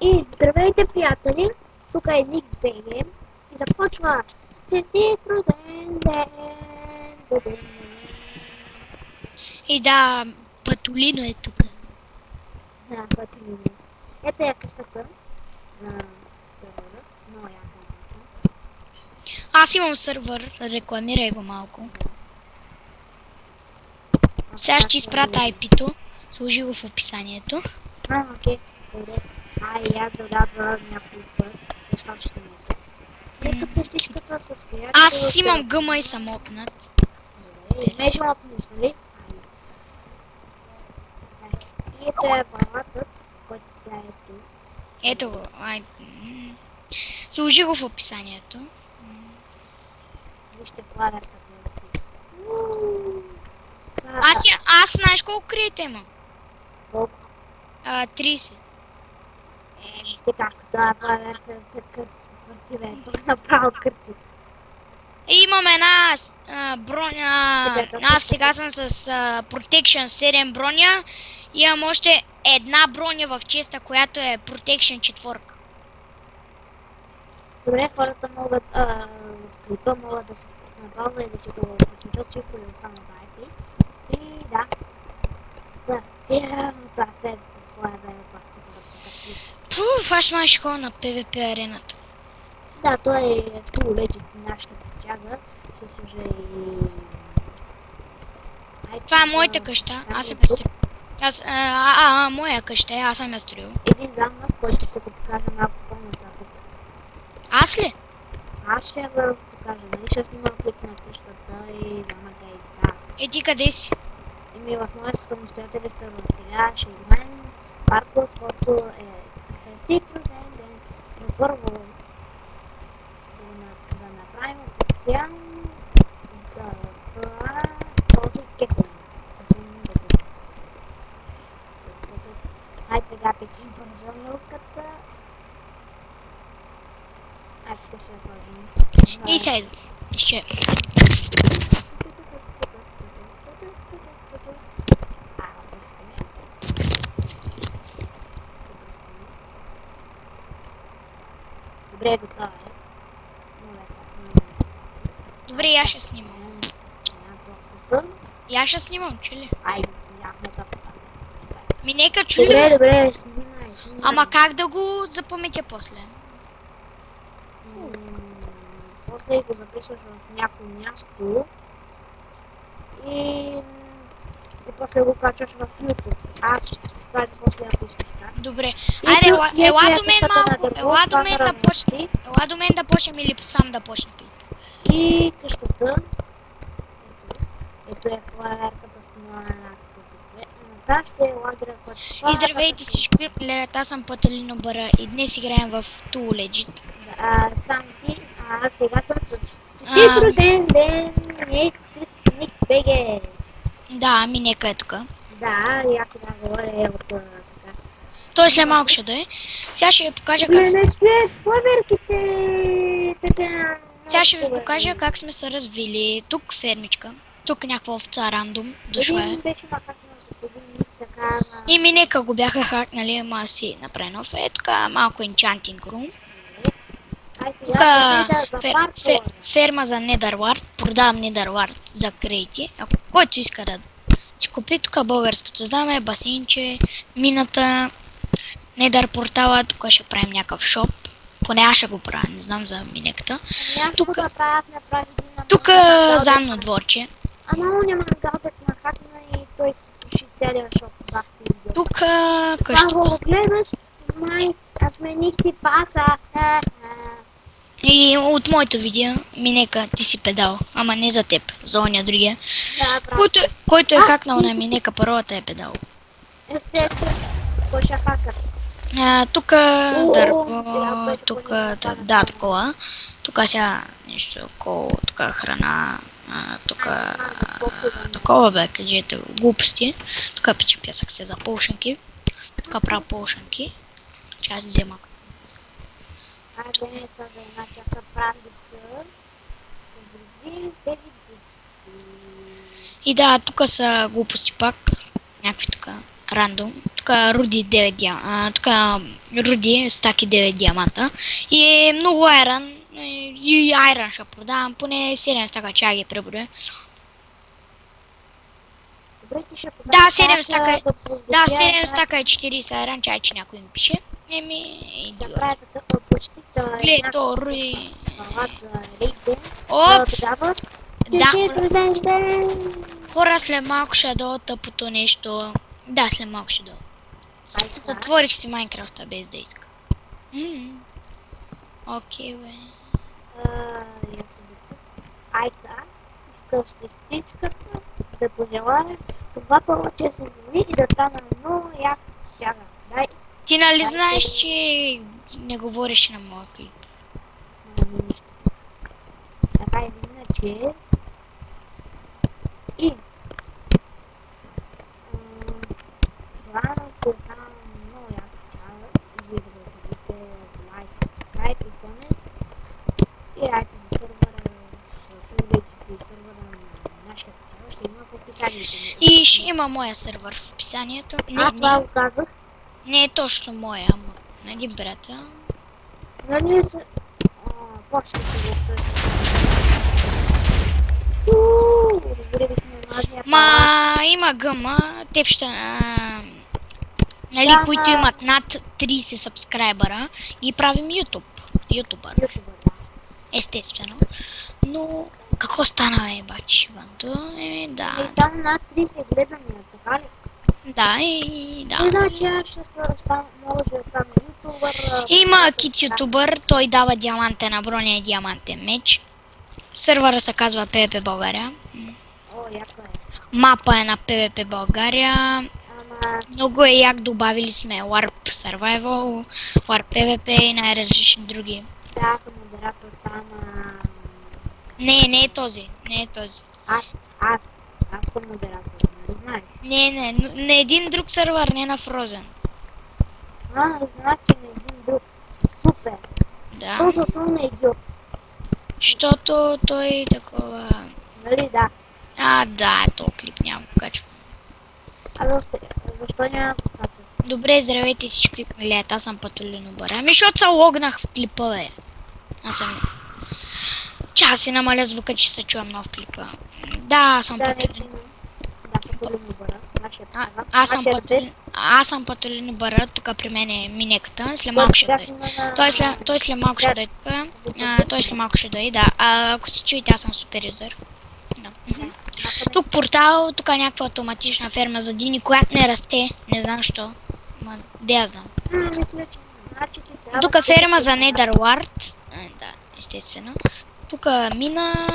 И здравейте, приятели! Тук е NixBG и започва Честит рожден ден! И да, Патолино е тук. Да, Патолино. Ето я къщата на сервера. Много яка къща. Аз имам сървър, рекламирай го малко. Сега ще изпратя IP-то, сложи го в описанието. Окей. Добре. Я да дадва някой път. Защото ще ме. Нека пещичката с която... Аз имам гъма и съм опнат. Добре. Между опниш, нали? И ето е балатът, който сега е тук. Ето го. Сложи го в описанието. Вижте планерката. Аз знаеш колко криете има? Колко? 30. Вижте как това планерка е кърти, тук направо кърти. Имам една броня. Аз сега съм с Protection 7 броня. Имам още една броня в честа, която е Protection 4. Добре, хората могат клипа могат да се на пауза и да си го прочитат всичко и остана на IP. И да. Да, сега това е това е пасти за да покажи. Аз май ще ходя на PvP арената. Да, той е True Legend нашата притяга. Ще служа и... Това е моята къща, аз съм я строил. Моя къща е, аз съм я строил. Един замък, който ще го покажа малко по-нататък. Аз ли? Аз ще го покажа, нали? Ще снимам клип на къщата и замъка и да. Ти къде си? Еми в моя самостоятелен сервер сега ще играем паркурс, който е Честит рожден ден. Но първо да направим официално този кефен. Хайде сега печим пържолката. Аз ще сложим. И сега ще... Добре, готова е. Добре, я ще снимам. Я ще снимам, чули? Ми нека чули. Добре, снимай. Ама как да го запаметя после? После го записваш в някое място и после го качваш в YouTube. Аз ще ти кажа после ако искаш така. Добре. Айде, ела до мен малко. Ела до мен да почнем или сам да почне клип. И къщата. Ето е флаерката с малката цветове. Та ще е лагера, който... И здравейте всички, аз съм Патолино Бъра и днес играем в True Legend. Сам ти, сега съм с Честит рожден ден, NixBG. Да, ми нека е тук. Да, и аз сега говоря от така. Той след малко ще дойде. Сега ще ви покажа как... Сега ще ви покажа как сме се развили. Тук фермичка. Тук някаква овца рандом дошла е. И ми нека го бяха хакнали, ама си направи нов. Е така малко enchanting room. Тук ферма за Netherward. Продавам Netherward за крейти. Ако който иска да си купи, тук българското знаме, басейнче, мината, Nether портала, тук ще правим някакъв шоп. Поне аз ще го правя, не знам за минеката. Тук задно дворче. Ама няма галбет на хакна и той пуши целия шоп. Тук къщата. Ако го гледаш, аз смених си паса. И от моето видео, Минека, ти си педал, ама не за теб, за оня другия. Който е хакнал на Минека, паролата е педал. Естествено, кой ще хакат? Тук дърво, тук да, такова. Тук сега нещо около, тук храна, тук такова бе, кажете глупости. Тук пече пясък се за полшенки. Тук правя полшенки. Че аз взема. Айде, са за една часа прави тези. И да, тук са глупости пак. Някакви тук рандом. тук Руди 9 тук Руди стаки 9 диаманта и много айран и айран ще продавам, поне 7 стака чая ги преброя. Добре, ти ще Да, подаш 7 чаша стака, да да, прозвучи 7 стака и 40 айран чай, че някой ми пише. да Идиот. правя такъв почти Гледай, то Руди. балат за рейден. Оп! Тогава Да, ще труден ден. хора, след малко ще дойда тъпото нещо. Да, след малко ще дойда. Затворих си Майнкрафта без да исках. Окей, бе. Ясно. Ай сега, искам статистиката да пожелая това повече се земи и да стана много як тяга. Дай, Ти нали знаеш, че не говориш на моя клип? нищо. Така или иначе. И желая да се стана много як тяга. Вие да забите за лайк, subscribe и комент. И райка за сървъра, защото вече сървъра на нашия канал ще има в описанието. И ще има моя сървър в описанието. Това го казах. Не е точно моя, ама на един брата. Но ние са... Почти се го обсъждаме. Разбирахме важния Ма има гъма, теб ще... нали, Да, които имат над 30 сабскрайбъра, ги правим ютубър. Естествено. Но какво стана, бачи, Иванто? Да. И само над 30 гледания, така ли? Да, и да. Значи аз ще се може да стана ютубър. Има кит ютубър, той дава диамантен броня и диамантен меч. Сървъра се казва PvP България. О, яко е. Мапа е на PvP България. Ама... Много е як, добавили сме Warp Survival, Warp PvP и най-различни други. Да, аз съм модератор там. Не е този, не е този. Аз съм модератор, нали знаеш? Не, на един друг сървър, не на Frozen. Значи на един друг. Супер. Да. Защото не е идиот. Защото той такова... Нали да. Да, то клип няма го качвам. Защо няма го качвам? Добре, здравейте всички, гледат, аз съм Патолино Бара. Защото се логнах в клипа, бе. Аз съм... Аз си намаля звука, че се чуя много в клипа. Да, аз съм Патолино. Да, Патолино Бара. Аз съм Патолино Бара, тук при мен е минеката, след малко ще дойде. Той след малко ще дойде тук. Той след малко ще дойде, да. Ако си чуете, аз съм супер юзър. Да. Тук портал, тук е някаква автоматична ферма за дини, която не расте. Не знам що. Ма, де я знам. Тук е ферма за Недървард. Да, естествено. Тук мина,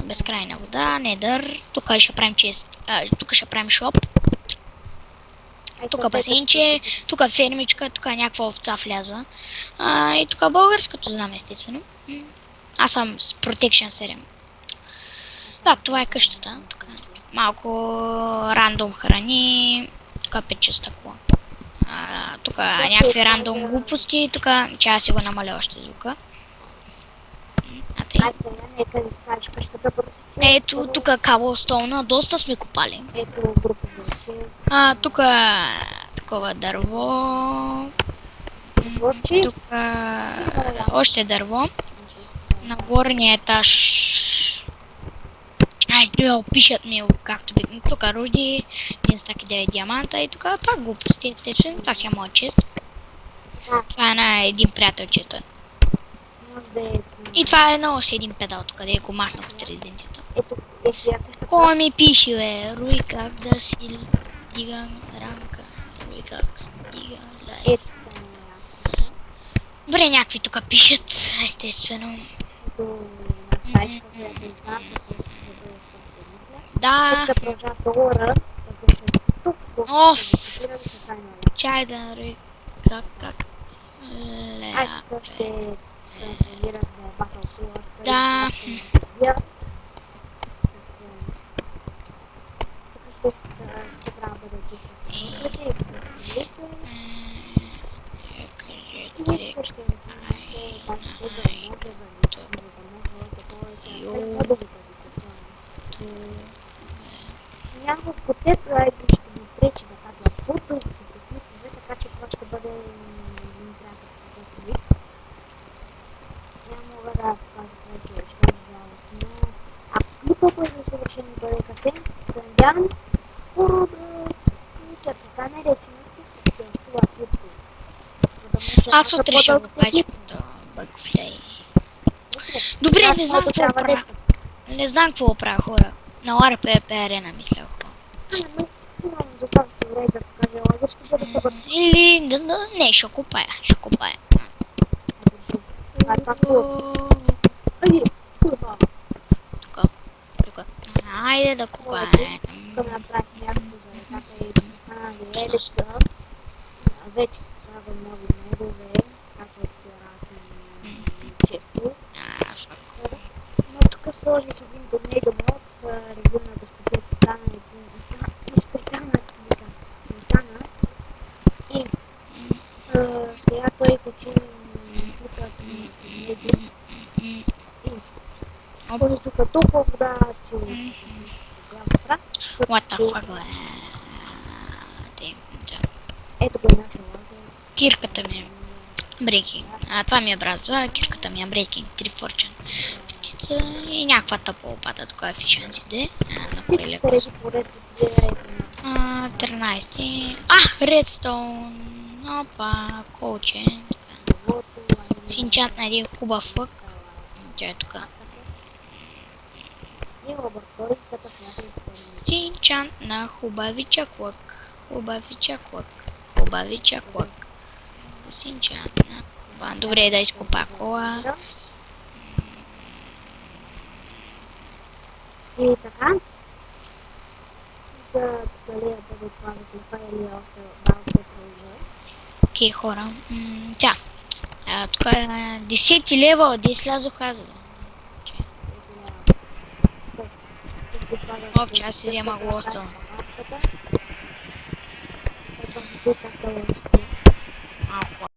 безкрайна вода, недър. Тук ще правим тук ще правим шоп. Тук басейнче, тук фермичка, тук някаква овца влязла. И тук българското знам, естествено. Аз съм с Protection 7. Да, това е къщата. Тук малко рандом храни. Тук пече стъкло. Тук някакви рандом глупости. Тук чая си го намаля още звука. Ето, тук каблстоуна, доста сме копали. Тук такова дърво. Тук още дърво. На горния етаж. Пишат ми както би. Тук Руди, 109 диаманта и тук пак глупости, естествено. Това си е моят чест. Това е на един приятел честа. И това е на още един педал тук, да го махна от резиденцията. Кой ми пише, бе? Руи как да си дигам рамка. Руи как дигам лайк. Добре, някакви тук пишат, естествено. Да. Оф! Чай да Руи как. Да. Няколко те проекти ще ми пречи да казвам по-дълго, Ян, така не речено, че това случва. За да може Аз утре ще го по-дълго качвам до Bugfly. Добре, не знам какво правя. Не знам какво правя, хора. На RPP арена мисля. Имам достатъчно време да покажа лазер, ще бъде събър. Или... Не, ще купая. Ще купая. Това е какво? Айде, курва. Тук. Айде да купаем. Искам да направим място за ръката и елеса. Вече слагам нови медове, както отпирати и често. Но тук сложих един донейдо мод, режим на госпожа Петана и Спетана и сега той качи тук меди и сложи тук толкова вода, че What the fuck, бе? ето го е наша лазер. Кирката ми е брейкинг. Това ми е брат. Кирката ми е брейкинг. 3 форчен. И някаква тъпа лопата. Тук е фишенците. На кой леко. 13. Редстоун. Опа, коучен. Синчант на един хубав лък. Тя е тук. Синчант на хубавичък лък. Хубавичък лък. Хубавичък лък. Синчант на хубав. Добре, да изкопа кола. И така. Да дали да бъде това да или още малко да. Окей, хора. Тя. Тук е 10 лева, 10 слязох аз. Сейчас си взема глоста.